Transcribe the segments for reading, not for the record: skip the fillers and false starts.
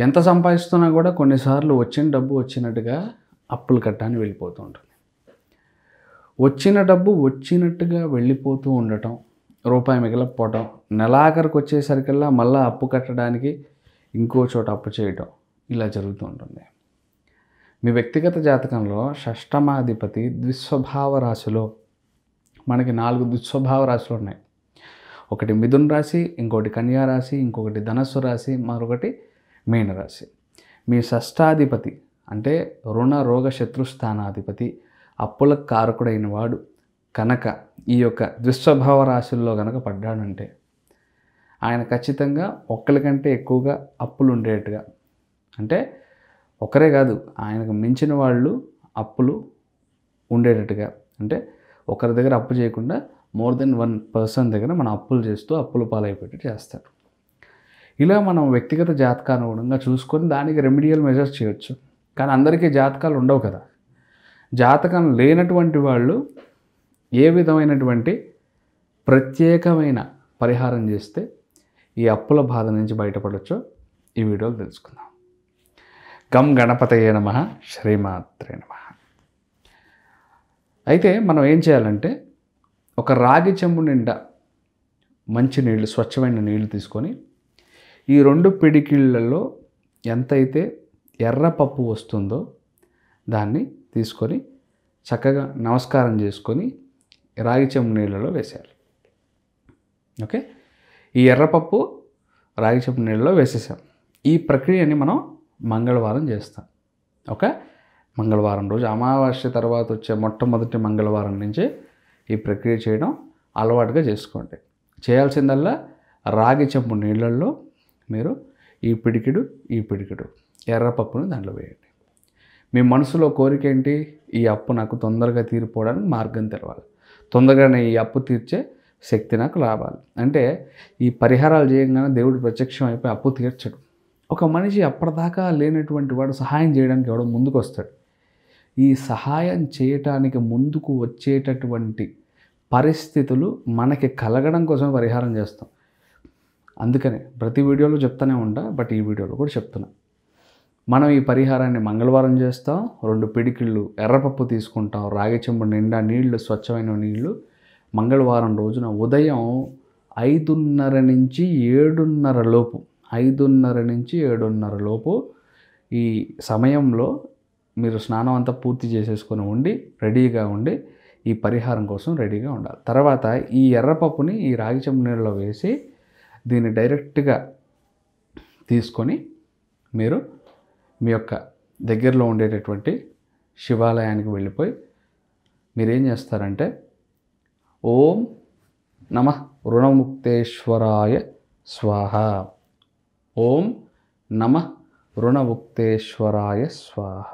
ఎంత సంపాదిస్తున్నా కూడా కొన్నిసార్లు వచ్చిన డబ్బు వచ్చినట్టుగా అప్పులు కట్టడానికి వెళ్ళిపోతూ ఉంటుంది. వచ్చిన డబ్బు వచ్చినట్టుగా వెళ్ళిపోతూ ఉండటం, రూపాయి మిగలకపోవటం, నెలాఖరికి వచ్చేసరికల్లా మళ్ళీ అప్పు కట్టడానికి ఇంకో చోట అప్పు చేయటం, ఇలా జరుగుతూ ఉంటుంది. మీ వ్యక్తిగత జాతకంలో షష్టమాధిపతి ద్విస్వభావ రాశిలో మనకి 4 ద్విస్వభావ రాశులు ఉన్నాయి. ఒకటి మిథున రాశి, ఇంకొకటి కన్యా రాశి, ఇంకొకటి ధనస్సు రాశి, మరొకటి మీనరాశి. మీ షష్టాధిపతి అంటే రుణ రోగ శత్రుస్థానాధిపతి అప్పులకు కారకుడైన వాడు కనుక ఈ యొక్క ద్విస్వభావ రాశుల్లో కనుక పడ్డాడంటే ఆయన ఖచ్చితంగా ఒక్కరికంటే ఎక్కువగా అప్పులు ఉండేట్టుగా, అంటే ఒకరే కాదు ఆయనకు మించిన వాళ్ళు అప్పులు ఉండేటట్టుగా, అంటే ఒకరి దగ్గర అప్పు చేయకుండా మోర్ దెన్ 1 పర్సన్ దగ్గర మనం అప్పులు చేస్తూ అప్పుల పాలైపోయేట్టు చేస్తారు. ఇలా మనం వ్యక్తిగత జాతకానుగుణంగా చూసుకొని దానికి రెమెడియల్ మెజర్స్ చేయొచ్చు. కానీ అందరికీ జాతకాలు ఉండవు కదా. జాతకం లేనటువంటి వాళ్ళు ఏ విధమైనటువంటి ప్రత్యేకమైన పరిహారం చేస్తే ఈ అప్పుల బాధ నుంచి బయటపడవచ్చో ఈ వీడియోలో తెలుసుకుందాం. గం గణపతయే నమః, శ్రీమాత్రే నమః. అయితే మనం ఏం చేయాలంటే ఒక రాగి చెంబు నిండా మంచి నీళ్ళు, స్వచ్ఛమైన నీళ్లు తీసుకొని ఈ 2 పిడికిళ్ళలో ఎంతైతే ఎర్రపప్పు వస్తుందో దాన్ని తీసుకొని చక్కగా నమస్కారం చేసుకొని రాగి చెంబు నీళ్ళలో వేసేయాలి. ఓకే, ఈ ఎర్రపప్పు రాగి చెంబు నీళ్ళలో వేసేసాం. ఈ ప్రక్రియని మనం మంగళవారం చేస్తాం. ఓకే, మంగళవారం రోజు అమావాస్య తర్వాత వచ్చే మొట్టమొదటి మంగళవారం నుంచి ఈ ప్రక్రియ చేయడం అలవాటుగా చేసుకోండి. చేయాల్సిందల్లా రాగి చెంబు నీళ్ళల్లో మీరు ఈ పిడికిడు ఎర్రపప్పును దాంట్లో వేయండి. మీ మనసులో కోరిక ఏంటి? ఈ అప్పు నాకు తొందరగా తీరిపోవడానికి మార్గం తెలవాలి, తొందరగానే ఈ అప్పు తీర్చే శక్తి నాకు రావాలి అంటే ఈ పరిహారాలు చేయగానే దేవుడు ప్రత్యక్షం అయిపోయి అప్పు తీర్చడు. ఒక మనిషి అప్పటిదాకా లేనటువంటి వాడు సహాయం చేయడానికి ఎవడో ముందుకు వస్తాడు. ఈ సహాయం చేయటానికి ముందుకు వచ్చేటటువంటి పరిస్థితులు మనకి కలగడం కోసం పరిహారం చేస్తాం. అందుకనే ప్రతి వీడియోలో చెప్తూనే ఉంటా, బట్ ఈ వీడియోలో కూడా చెప్తున్నా. మనం ఈ పరిహారాన్ని మంగళవారం చేస్తాం. 2 పిడికిళ్ళు ఎర్రపప్పు తీసుకుంటాం, రాగి చెంబు నిండా నీళ్లు, స్వచ్ఛమైన నీళ్లు. మంగళవారం రోజున ఉదయం 5:30 నుంచి 7:30 లోపు 5:30 నుంచి 7:30 లోపు ఈ సమయంలో మీరు స్నానం అంతా పూర్తి చేసేసుకొని ఉండి రెడీగా ఉండి ఈ పరిహారం కోసం రెడీగా ఉండాలి. తర్వాత ఈ ఎర్రపప్పుని ఈ రాగి చెంబు నీళ్ళలో వేసి దీన్ని డైరెక్ట్గా తీసుకొని మీరు మీ యొక్క దగ్గరలో ఉండేటటువంటి శివాలయానికి వెళ్ళిపోయి మీరేం చేస్తారంటే ఓం నమః రుణముక్తేశ్వరాయ స్వాహ, ఓం నమః రుణముక్తేశ్వరాయ స్వాహ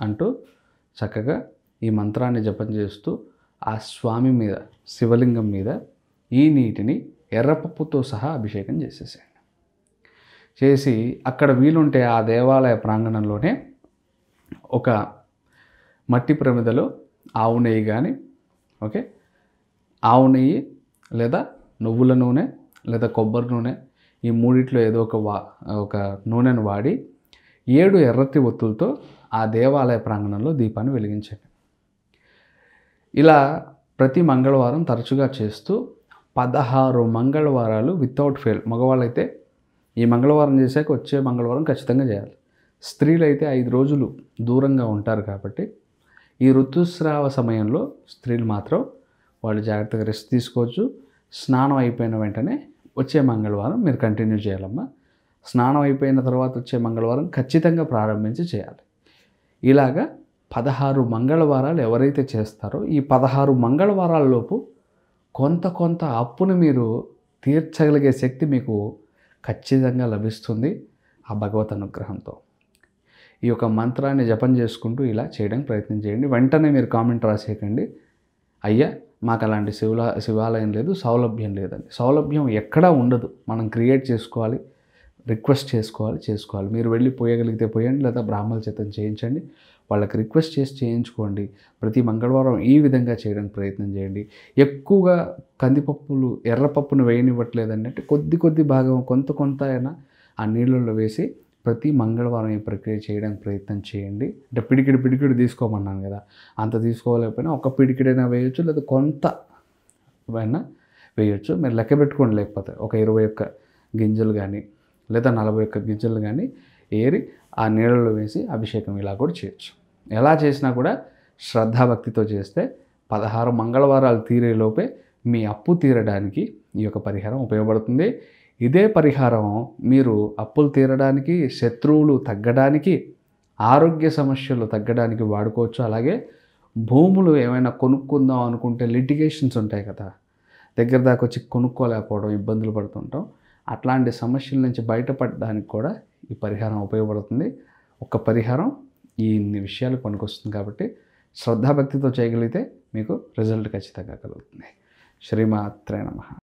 అంటూ చక్కగా ఈ మంత్రాన్ని జపం చేస్తూ ఆ స్వామి మీద, శివలింగం మీద ఈ నీటిని ఎర్రపప్పుతో సహా అభిషేకం చేసేసేయండి. చేసి అక్కడ వీలుంటే ఆ దేవాలయ ప్రాంగణంలోనే ఒక మట్టి ప్రమిదలో ఆవు నెయ్యి కానీ, ఓకే, ఆవు నెయ్యి లేదా నువ్వుల నూనె లేదా కొబ్బరి నూనె, ఈ మూడిట్లో ఏదో ఒక నూనెను వాడి 7 ఎర్రటి ఒత్తులతో ఆ దేవాలయ ప్రాంగణంలో దీపాన్ని వెలిగించండి. ఇలా ప్రతి మంగళవారం తరచుగా చేస్తూ 16 మంగళవారాలు వితౌట్ ఫెయిల్. మగవాళ్ళైతే ఈ మంగళవారం చేశాక వచ్చే మంగళవారం ఖచ్చితంగా చేయాలి. స్త్రీలు అయితే 5 రోజులు దూరంగా ఉంటారు కాబట్టి ఈ ఋతుస్రావ సమయంలో స్త్రీలు మాత్రం వాళ్ళు జాగ్రత్తగా రెస్ట్ తీసుకోవచ్చు. స్నానం అయిపోయిన వెంటనే వచ్చే మంగళవారం మీరు కంటిన్యూ చేయాలమ్మా. స్నానం అయిపోయిన తర్వాత వచ్చే మంగళవారం ఖచ్చితంగా ప్రారంభించి చేయాలి. ఇలాగా 16 మంగళవారాలు ఎవరైతే చేస్తారో ఈ 16 మంగళవారాలలోపు కొంత అప్పును మీరు తీర్చగలిగే శక్తి మీకు ఖచ్చితంగా లభిస్తుంది ఆ భగవత్ అనుగ్రహంతో. ఈ యొక్క మంత్రాన్ని జపం చేసుకుంటూ ఇలా చేయడానికి ప్రయత్నం చేయండి. వెంటనే మీరు కామెంట్ రాసేయకండి, అయ్యా మాకు అలాంటి శివాలయం లేదు, సౌలభ్యం లేదండి. సౌలభ్యం ఎక్కడా ఉండదు. మనం క్రియేట్ చేసుకోవాలి, రిక్వెస్ట్ చేసుకోవాలి. మీరు వెళ్ళి పోయగలిగితే పోయండి, లేదా బ్రాహ్మణుల చేత చేయించండి. వాళ్ళకి రిక్వెస్ట్ చేసి చేయించుకోండి. ప్రతి మంగళవారం ఈ విధంగా చేయడానికి ప్రయత్నం చేయండి. ఎక్కువగా కందిపప్పులు, ఎర్రపప్పును వేయనివ్వట్లేదండి అంటే కొద్ది భాగం కొంత అయినా ఆ నీళ్ళల్లో వేసి ప్రతి మంగళవారం ఈ ప్రక్రియ చేయడానికి ప్రయత్నం చేయండి. అంటే పిడికిడి తీసుకోమన్నాను కదా, అంత తీసుకోలేకపోయినా ఒక పిడికిడైనా వేయొచ్చు, లేదా కొంత అయినా వేయొచ్చు. మీరు లెక్క పెట్టుకోండి, లేకపోతే ఒక 21 గింజలు కానీ లేదా 41 గింజలు కానీ ఏరి ఆ నీళ్ళలో వేసి అభిషేకం ఇలా కూడా చేయొచ్చు. ఎలా చేసినా కూడా శ్రద్ధాభక్తితో చేస్తే 16 మంగళవారాలు తీరేలోపే మీ అప్పు తీరడానికి ఈ యొక్క పరిహారం ఉపయోగపడుతుంది. ఇదే పరిహారం మీరు అప్పులు తీరడానికి, శత్రువులు తగ్గడానికి, ఆరోగ్య సమస్యలు తగ్గడానికి వాడుకోవచ్చు. అలాగే భూములు ఏమైనా కొనుక్కుందాం అనుకుంటే లిటిగేషన్స్ ఉంటాయి కదా, దగ్గర దాకా వచ్చి కొనుక్కోలేకపోవడం, ఇబ్బందులు పడుతుంటాం. అట్లాంటి సమస్యల నుంచి బయటపడడానికి కూడా ఈ పరిహారం ఉపయోగపడుతుంది. ఒక పరిహారం ఇన్ని విషయాలు పనికొస్తుంది కాబట్టి శ్రద్ధాభక్తితో చేయగలిగితే మీకు రిజల్ట్ ఖచ్చితంగా కలుగుతుంది. శ్రీమాత్రే నమః.